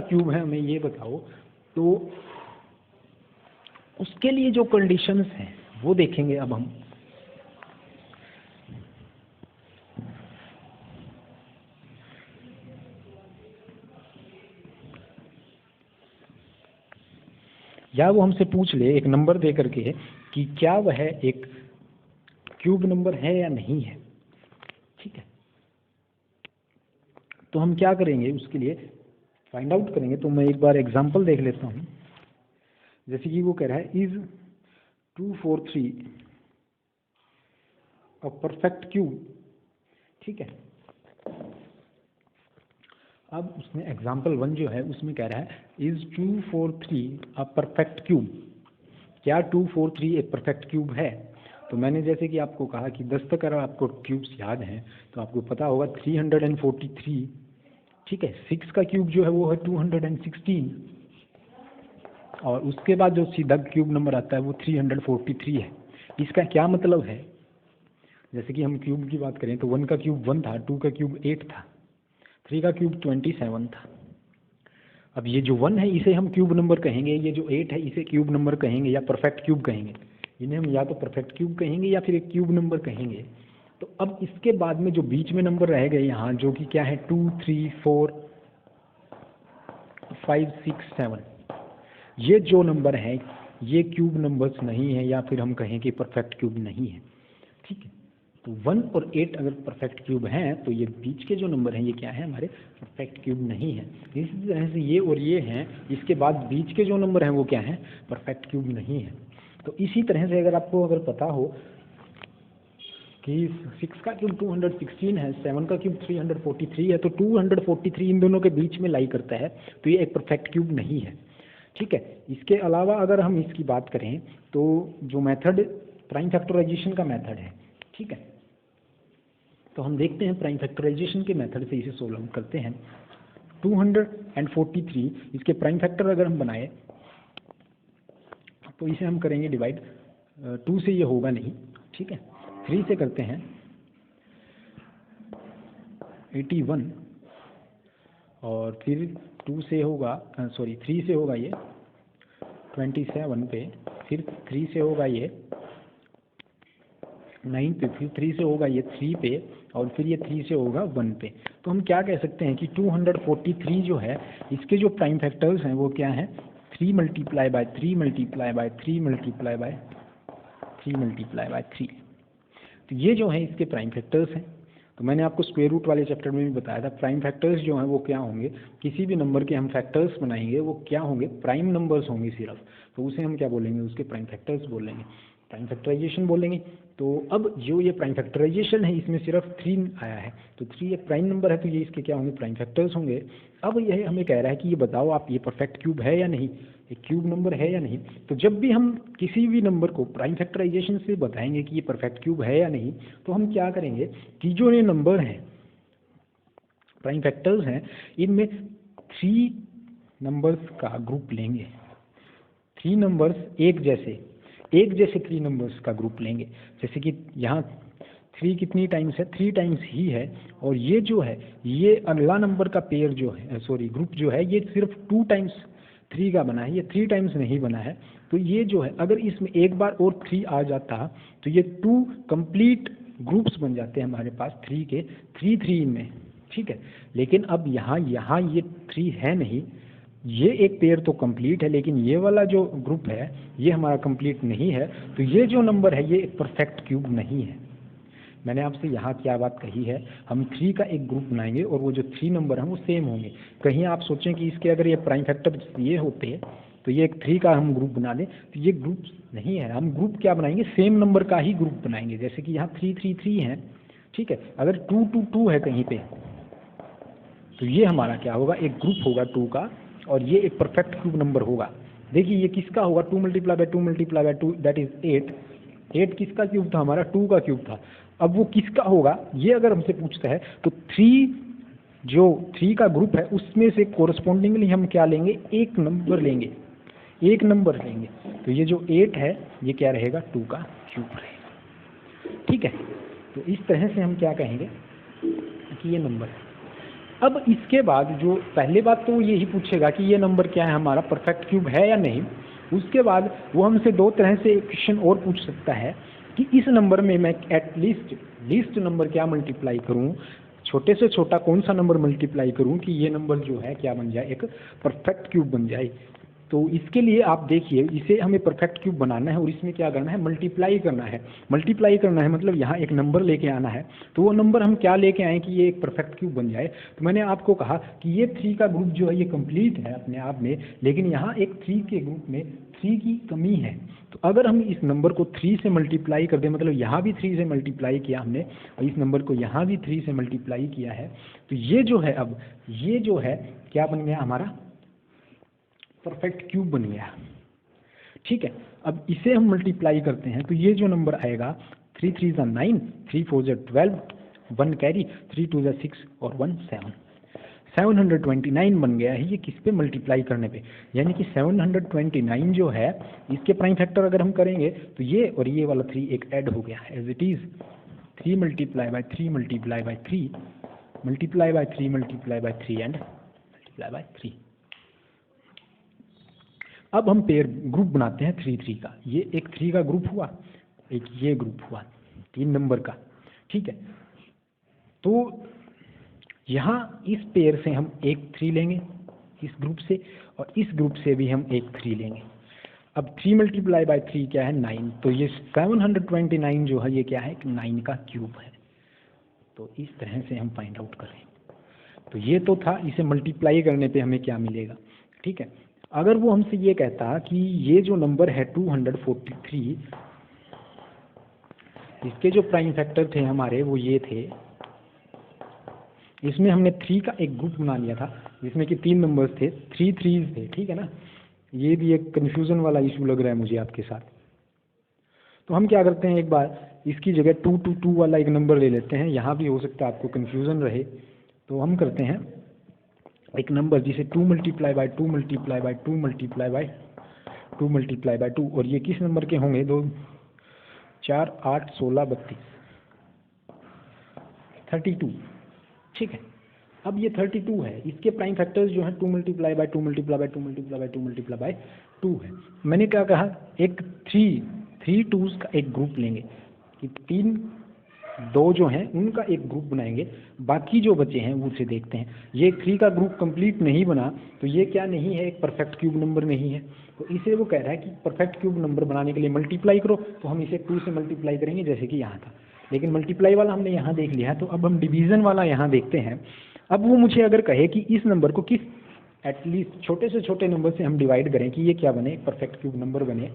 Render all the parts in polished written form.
Cube है हमें ये बताओ, तो उसके लिए जो कंडीशंस हैं वो देखेंगे अब हम। या वो हमसे पूछ ले एक नंबर दे करके कि क्या वह एक क्यूब नंबर है या नहीं है, ठीक है। तो हम क्या करेंगे उसके लिए फाइंड आउट करेंगे। तो मैं एक बार एग्जांपल देख लेता हूँ। जैसे कि वो कह रहा है इज 243 अ परफेक्ट क्यूब, ठीक है। अब उसमें एग्जांपल 1 जो है उसमें कह रहा है इज 243 अ परफेक्ट क्यूब, क्या 243 एक परफेक्ट क्यूब है। तो मैंने जैसे कि आपको कहा कि 10 तक अगर आपको क्यूब्स याद हैं तो आपको पता होगा 343, ठीक है। 6 का क्यूब जो है वो है 216, और उसके बाद जो सीधा क्यूब नंबर आता है वो 343 है। इसका क्या मतलब है, जैसे कि हम क्यूब की बात करें तो 1 का क्यूब 1 था, 2 का क्यूब 8 था, 3 का क्यूब 27 था। अब ये जो 1 है इसे हम क्यूब नंबर कहेंगे, ये जो 8 है इसे क्यूब नंबर कहेंगे या परफेक्ट क्यूब कहेंगे। इन्हें हम या तो परफेक्ट क्यूब कहेंगे या फिर एक क्यूब नंबर कहेंगे। तो अब इसके बाद में जो बीच में नंबर रह गए यहाँ, जो कि क्या है 2, 3, 4, 5, 6, 7, ये जो नंबर है ये क्यूब नंबर्स नहीं है, या फिर हम कहें कि परफेक्ट क्यूब नहीं है, ठीक है। तो 1 और 8 अगर परफेक्ट क्यूब हैं तो ये बीच के जो नंबर हैं ये क्या है, हमारे परफेक्ट क्यूब नहीं है। इसी तरह से ये और ये हैं, इसके बाद बीच के जो नंबर हैं वो क्या हैं, परफेक्ट क्यूब नहीं है। तो इसी तरह से अगर आपको अगर पता हो कि 6 का क्यूब 216 है, 7 का क्यूब 343 है, तो 243 इन दोनों के बीच में लाई करता है, तो ये एक परफेक्ट क्यूब नहीं है, ठीक है। इसके अलावा अगर हम इसकी बात करें तो जो मेथड प्राइम फैक्टराइजेशन का मेथड है, ठीक है, तो हम देखते हैं प्राइम फैक्टराइजेशन के मेथड से इसे सोल्व करते हैं। 243 इसके प्राइम फैक्टर अगर हम बनाए तो इसे हम करेंगे डिवाइड, 2 से ये होगा नहीं, ठीक है। 3 से करते हैं 81, और फिर 2 से होगा 3 से होगा ये 27 पे, फिर 3 से होगा ये 9 पे, फिर 3 से होगा ये 3 पे, और फिर ये 3 से होगा 1 पे। तो हम क्या कह सकते हैं कि 243 जो है इसके जो प्राइम फैक्टर्स हैं वो क्या हैं, 3 multiply by 3 multiply by 3 multiply by 3 multiply by 3। तो ये जो है इसके प्राइम फैक्टर्स हैं। तो मैंने आपको स्क्वायर रूट वाले चैप्टर में भी बताया था, प्राइम फैक्टर्स जो हैं वो क्या होंगे, किसी भी नंबर के हम फैक्टर्स बनाएंगे वो क्या होंगे, प्राइम नंबर्स होंगे सिर्फ, तो उसे हम क्या बोलेंगे, उसके प्राइम फैक्टर्स बोलेंगे, प्राइम फैक्टराइजेशन बोलेंगे। तो अब जो ये प्राइम फैक्टराइजेशन है इसमें सिर्फ 3 आया है, तो 3 एक प्राइम नंबर है, तो ये इसके क्या होंगे, प्राइम फैक्टर्स होंगे। अब यह हमें कह रहा है कि ये बताओ आप ये परफेक्ट क्यूब है या नहीं, एक क्यूब नंबर है या नहीं। तो जब भी हम किसी भी नंबर को प्राइम फैक्टराइजेशन से बताएंगे कि ये परफेक्ट क्यूब है या नहीं, तो हम क्या करेंगे कि जो ये नंबर हैं प्राइम फैक्टर्स हैं इनमें 3 नंबर्स का ग्रुप लेंगे, 3 नंबर्स एक जैसे 3 नंबर्स का ग्रुप लेंगे। जैसे कि यहाँ 3 कितनी टाइम्स है, 3 टाइम्स ही है, और ये जो है ये अगला नंबर का पेयर जो है ग्रुप जो है ये सिर्फ 2 टाइम्स 3 का बना है, ये 3 टाइम्स नहीं बना है। तो ये जो है अगर इसमें एक बार और 3 आ जाता तो ये 2 कंप्लीट ग्रुप्स बन जाते हैं हमारे पास 3 के, 3 में, ठीक है। लेकिन अब यहाँ ये 3 है नहीं, ये एक पेयर तो कंप्लीट है, लेकिन ये वाला जो ग्रुप है ये हमारा कंप्लीट नहीं है, तो ये जो नंबर है ये एक परफेक्ट क्यूब नहीं है। मैंने आपसे यहाँ क्या बात कही है, हम 3 का एक ग्रुप बनाएंगे और वो जो 3 नंबर हैं वो सेम होंगे। कहीं आप सोचें कि इसके अगर ये प्राइम फैक्टर ये होते तो ये एक 3 का हम ग्रुप बना दें, तो ये ग्रुप नहीं है। हम ग्रुप क्या बनाएंगे, सेम नंबर का ही ग्रुप बनाएंगे। जैसे कि यहाँ 3, 3, 3 है, ठीक है। अगर 2, 2, 2 है कहीं पे, तो ये हमारा क्या होगा, एक ग्रुप होगा 2 का, और ये एक परफेक्ट क्यूब नंबर होगा। देखिए ये किसका होगा, 2 multiply by 2 multiply by 2 that is 8। 8 किसका क्यूब था, हमारा 2 का क्यूब था। अब वो किसका होगा ये अगर हमसे पूछता है तो 3 का ग्रुप है उसमें से कोरस्पॉन्डिंगली हम क्या लेंगे, एक नंबर लेंगे। तो ये जो 8 है ये क्या रहेगा, 2 का क्यूब रहेगा, ठीक है। तो इस तरह से हम क्या कहेंगे कि ये नंबर है। अब इसके बाद जो पहले बात तो यही पूछेगा कि ये नंबर क्या है, हमारा परफेक्ट क्यूब है या नहीं। उसके बाद वो हमसे दो तरह से क्वेश्चन और पूछ सकता है कि इस नंबर में मैं एट लीस्ट नंबर क्या मल्टीप्लाई करूं, छोटे से छोटा कौन सा नंबर मल्टीप्लाई करूं कि ये नंबर जो है क्या बन जाए, एक परफेक्ट क्यूब बन जाए। तो इसके लिए आप देखिए, इसे हमें परफेक्ट क्यूब बनाना है और इसमें क्या करना है, मल्टीप्लाई करना है। मल्टीप्लाई करना है मतलब यहाँ एक नंबर लेके आना है, तो वो नंबर हम क्या लेके आए कि ये एक परफेक्ट क्यूब बन जाए। तो मैंने आपको कहा कि ये 3 का ग्रुप जो है ये कंप्लीट है अपने आप में, लेकिन यहाँ एक 3 के ग्रुप में 3 की कमी है। तो अगर हम इस नंबर को 3 से मल्टीप्लाई कर दें, मतलब यहाँ भी 3 से मल्टीप्लाई किया हमने और इस नंबर को यहाँ भी 3 से मल्टीप्लाई किया है, तो ये जो है, अब ये जो है क्या बन गया, हमारा परफेक्ट क्यूब बन गया। ठीक है, अब इसे हम मल्टीप्लाई करते हैं तो ये जो नंबर आएगा 3 3 ज़ा 9, 3 4 ज़ा 12, 1 कैरी, 3 2 ज़ा 6 और 1 7, 729 बन गया है ये किस पे मल्टीप्लाई करने पे। यानी कि 729 जो है इसके प्राइम फैक्टर अगर हम करेंगे तो ये और ये वाला 3 एक ऐड हो गया as it is 3 multiply by 3 multiply by 3 multiply by 3 multiply by 3 and multiply by 3। अब हम पेयर ग्रुप बनाते हैं 3 3 का। ये एक 3 का ग्रुप हुआ, एक ये ग्रुप हुआ 3 नंबर का। ठीक है, तो यहाँ इस पेयर से हम एक 3 लेंगे इस ग्रुप से, और इस ग्रुप से भी हम एक 3 लेंगे। अब 3 मल्टीप्लाई बाय 3 क्या है 9, तो ये 729 जो है ये क्या है, 9 का क्यूब है। तो इस तरह से हम फाइंड आउट करें। तो ये तो था, इसे मल्टीप्लाई करने पे हमें क्या मिलेगा। ठीक है, अगर वो हमसे ये कहता कि ये जो नंबर है 243, इसके जो प्राइम फैक्टर थे हमारे वो ये थे, इसमें हमने 3 का एक ग्रुप बना लिया था जिसमें कि 3 नंबर्स थे, 3 3s थे। ठीक है ना, ये भी एक कन्फ्यूज़न वाला इशू लग रहा है मुझे आपके साथ। तो हम क्या करते हैं, एक बार इसकी जगह 2 2 2 वाला एक नंबर ले लेते हैं, यहाँ भी हो सकता है आपको कन्फ्यूज़न रहे। तो हम करते हैं एक नंबर जिसे 2 multiply by 2 multiply by 2 multiply by 2 multiply by 2, और ये किस नंबर के होंगे, 2 4 8 16 32 32। ठीक है, अब ये 32 है, इसके प्राइम फैक्टर्स जो है 2 multiply by 2 multiply by 2 multiply by 2 multiply by 2 है। मैंने क्या कहा, एक 3 2s का एक ग्रुप लेंगे कि 3 2 जो हैं उनका एक ग्रुप बनाएंगे, बाकी जो बचे हैं वो उसे देखते हैं। ये 3 का ग्रुप कंप्लीट नहीं बना तो ये क्या नहीं है, एक परफेक्ट क्यूब नंबर नहीं है। तो इसे वो कह रहा है कि परफेक्ट क्यूब नंबर बनाने के लिए मल्टीप्लाई करो, तो हम इसे 2 से मल्टीप्लाई करेंगे जैसे कि यहाँ था, लेकिन मल्टीप्लाई वाला हमने यहाँ देख लिया। तो अब हम डिवीज़न वाला यहाँ देखते हैं। अब वो मुझे अगर कहे कि इस नंबर को किस एटलीस्ट छोटे से छोटे नंबर से हम डिवाइड करें कि ये क्या बने, परफेक्ट क्यूब नंबर बने,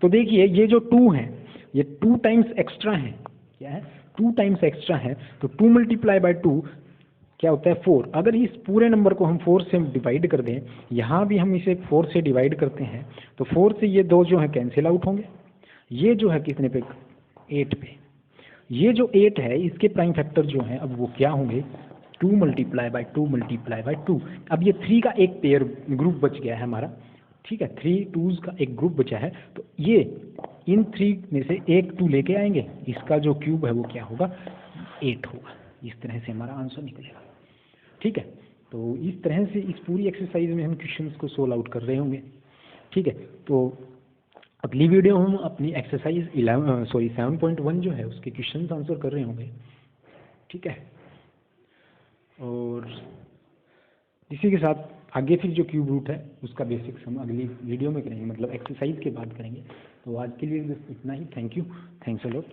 तो देखिए ये जो 2 हैं ये 2 टाइम्स एक्स्ट्रा हैं। क्या है, 2 टाइम्स एक्स्ट्रा है, तो 2 मल्टीप्लाई बाय 2 क्या होता है 4। अगर इस पूरे नंबर को हम 4 से डिवाइड कर दें, यहाँ भी हम इसे 4 से डिवाइड करते हैं, तो 4 से ये 2 जो है कैंसिल आउट होंगे। ये जो है कितने पे, 8 पे। ये जो 8 है इसके प्राइम फैक्टर जो हैं अब वो क्या होंगे, 2 मल्टीप्लाई बाय 2 मल्टीप्लाई बाय 2। अब ये 3 का एक पेयर ग्रुप बच गया है हमारा। ठीक है, 3 2s का एक ग्रुप बचा है, तो ये इन 3 में से एक 2 लेके आएंगे, इसका जो क्यूब है वो क्या होगा, 8 होगा। इस तरह से हमारा आंसर निकलेगा। ठीक है, तो इस तरह से इस पूरी एक्सरसाइज में हम क्वेश्चंस को सोल्व आउट कर रहे होंगे। ठीक है, तो अगली वीडियो हम अपनी एक्सरसाइज 7.1 जो है उसके क्वेश्चंस आंसर कर रहे होंगे। ठीक है, और इसी के साथ आगे फिर जो क्यूब रूट है उसका बेसिक्स हम अगली वीडियो में करेंगे, मतलब एक्सरसाइज के बाद करेंगे। तो आज के लिए बस इतना ही। Thank you, thanks a lot.